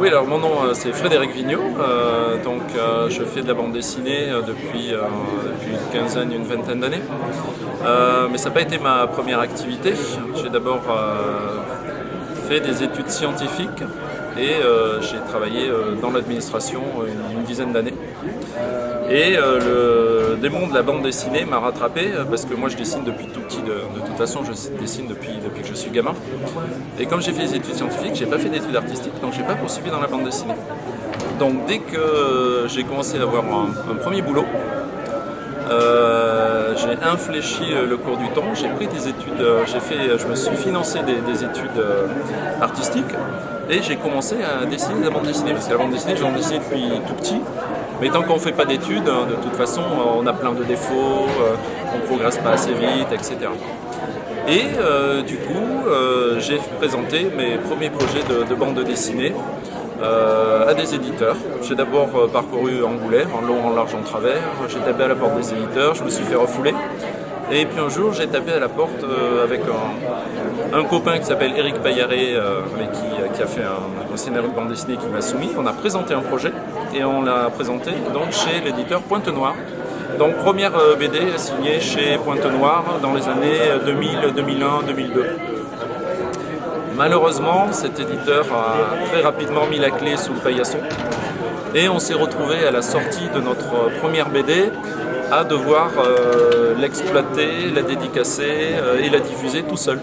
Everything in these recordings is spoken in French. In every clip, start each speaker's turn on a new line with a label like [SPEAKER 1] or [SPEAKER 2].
[SPEAKER 1] Oui, alors mon nom c'est Frédéric Vigneault, je fais de la bande dessinée depuis une quinzaine, une vingtaine d'années. Mais ça n'a pas été ma première activité. J'ai d'abord fait des études scientifiques et j'ai travaillé dans l'administration une dizaine d'années. Et le démon de la bande dessinée m'a rattrapé parce que moi je dessine depuis tout petit, de toute façon je dessine depuis que je suis gamin. Et comme j'ai fait des études scientifiques, j'ai pas fait d'études artistiques, donc j'ai pas poursuivi dans la bande dessinée. Donc dès que j'ai commencé à avoir un premier boulot, j'ai infléchi le cours du temps, j'ai pris des études, je me suis financé des études artistiques et j'ai commencé à dessiner de la bande dessinée. Parce que la bande dessinée, j'en dessine depuis tout petit. Mais tant qu'on ne fait pas d'études, de toute façon, on a plein de défauts, on ne progresse pas assez vite, etc. Et du coup, j'ai présenté mes premiers projets de bande dessinée à des éditeurs. J'ai d'abord parcouru Angoulême, en long, en large, en travers. J'ai tapé à la porte des éditeurs, je me suis fait refouler. Et puis un jour, j'ai tapé à la porte avec un copain qui s'appelle Éric Paillaré, qui a fait un scénario de bande dessinée qui m'a soumis. On a présenté un projet et on l'a présenté donc chez l'éditeur Pointe Noire. Donc première BD signée chez Pointe Noire dans les années 2000, 2001, 2002. Malheureusement, cet éditeur a très rapidement mis la clé sous le paillasson et on s'est retrouvé à la sortie de notre première BD à devoir l'exploiter, la dédicacer et la diffuser tout seul.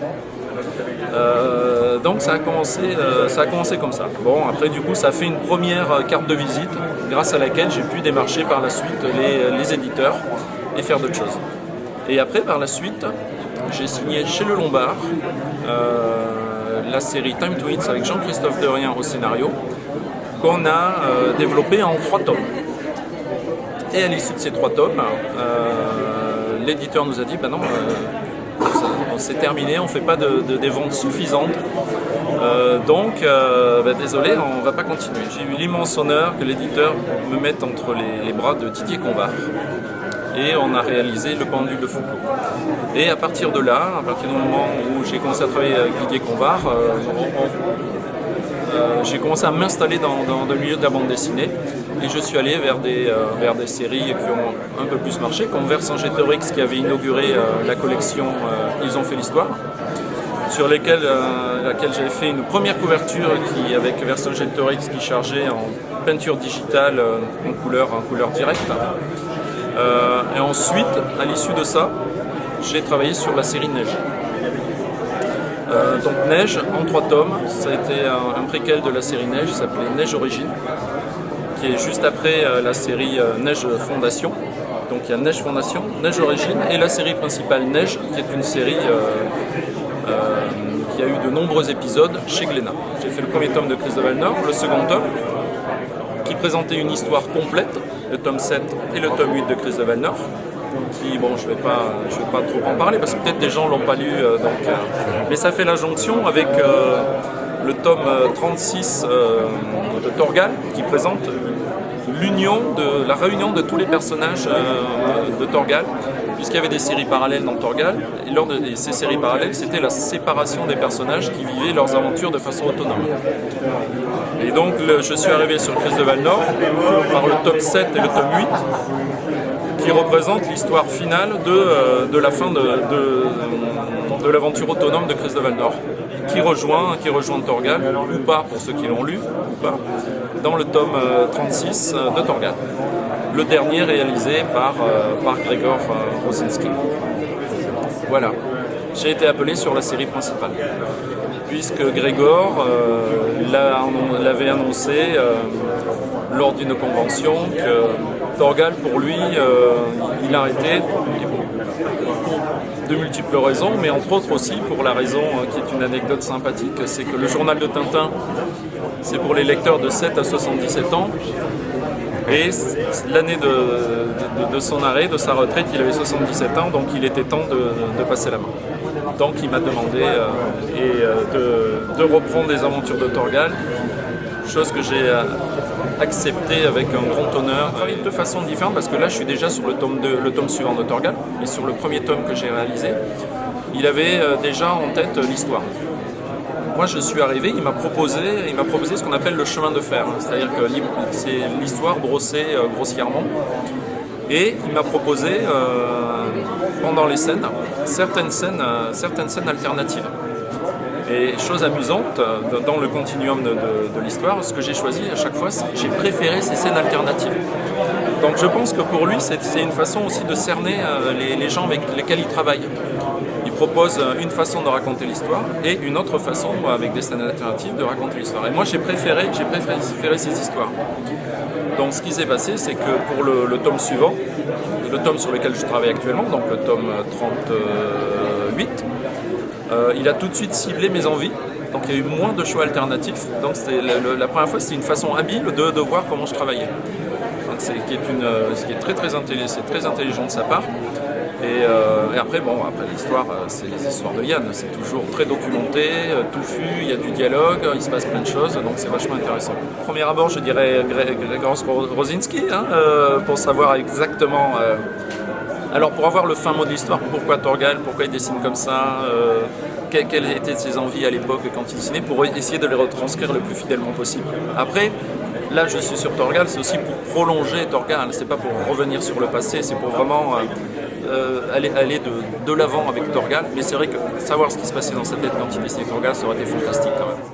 [SPEAKER 1] Donc ça a commencé comme ça. Bon, après du coup ça a fait une première carte de visite grâce à laquelle j'ai pu démarcher par la suite les éditeurs et faire d'autres choses. Et après par la suite j'ai signé chez Le Lombard la série Time Twins avec Jean-Christophe Derrien au scénario qu'on a développé en 3 tomes. Et à l'issue de ces 3 tomes, l'éditeur nous a dit non, c'est terminé, on ne fait pas des ventes suffisantes. Désolé, on ne va pas continuer. J'ai eu l'immense honneur que l'éditeur me mette entre les bras de Didier Convard. Et on a réalisé Le Pendule de Foucault. Et à partir de là, à partir du moment où j'ai commencé à travailler avec Didier Convard, j'ai commencé à m'installer dans le milieu de la bande dessinée et je suis allé vers des séries qui ont un peu plus marché, comme Vercingétorix qui avait inauguré la collection Ils ont fait l'histoire, sur laquelle j'avais fait une première couverture avec Vercingétorix qui chargeait en peinture digitale en couleur directe. Et ensuite, à l'issue de ça, j'ai travaillé sur la série Neige. Donc Neige en 3 tomes, ça a été un préquel de la série Neige, qui s'appelait Neige Origine, qui est juste après la série Neige Fondation. Donc il y a Neige Fondation, Neige Origine et la série principale Neige, qui est une série qui a eu de nombreux épisodes chez Glénat. J'ai fait le premier tome de Chris de Valnor, le second tome, qui présentait une histoire complète, le tome 7 et le tome 8 de Chris de Valnor. Qui, bon, je vais pas trop en parler parce que peut-être des gens l'ont pas lu, mais ça fait la jonction avec le tome 36 de Torgal qui présente la réunion de tous les personnages de Torgal, puisqu'il y avait des séries parallèles dans Torgal, et lors de ces séries parallèles, c'était la séparation des personnages qui vivaient leurs aventures de façon autonome. Et donc je suis arrivé sur Chris de Valnor par le tome 7 et le tome 8, qui représente l'histoire finale de la fin de l'aventure autonome de Chris de Valnor, qui rejoint Torgal, ou pas pour ceux qui l'ont lu, ou pas, dans le tome 36 de Torgal. Le dernier réalisé par Gregor Rosinski. Voilà, j'ai été appelé sur la série principale, puisque Gregor l'avait annoncé lors d'une convention que Torgal, pour lui, il arrêtait pour de multiples raisons, mais entre autres aussi pour la raison qui est une anecdote sympathique, c'est que le journal de Tintin, c'est pour les lecteurs de 7 à 77 ans, et l'année de son arrêt, de sa retraite, il avait 77 ans, donc il était temps de passer la main. Donc il m'a demandé de reprendre les aventures de Torgal, chose que j'ai accepté avec un grand honneur, de façon différente, parce que là je suis déjà sur le tome suivant de Torgal, et sur le premier tome que j'ai réalisé, il avait déjà en tête l'histoire. moi je suis arrivé, il m'a proposé ce qu'on appelle le chemin de fer, c'est-à-dire que c'est l'histoire brossée grossièrement. Et il m'a proposé, pendant les scènes, certaines scènes alternatives. Et chose amusante, dans le continuum de l'histoire, ce que j'ai choisi à chaque fois, j'ai préféré ces scènes alternatives. Donc je pense que pour lui, c'est une façon aussi de cerner les gens avec lesquels il travaille. Il propose une façon de raconter l'histoire et une autre façon, avec des scènes alternatives, de raconter l'histoire. Et moi, j'ai préféré ces histoires. Donc ce qui s'est passé, c'est que pour le tome suivant, le tome sur lequel je travaille actuellement, donc le tome 38, il a tout de suite ciblé mes envies. Donc il y a eu moins de choix alternatifs. Donc la première fois, c'était une façon habile de voir comment je travaillais. Donc ce qui est très intelligent de sa part. Et après l'histoire, c'est les histoires de Yann. C'est toujours très documenté, touffu, il y a du dialogue, il se passe plein de choses, donc c'est vachement intéressant. Au premier abord, je dirais Grzegorz Rosinski, pour savoir exactement... Alors pour avoir le fin mot de l'histoire, pourquoi Thorgal, pourquoi il dessine comme ça, quelles étaient ses envies à l'époque quand il dessinait, pour essayer de les retranscrire le plus fidèlement possible. Après, là je suis sur Thorgal, c'est aussi pour prolonger Thorgal, c'est pas pour revenir sur le passé, c'est pour vraiment aller de l'avant avec Thorgal. Mais c'est vrai que savoir ce qui se passait dans sa tête quand il dessinait Thorgal, ça aurait été fantastique quand même.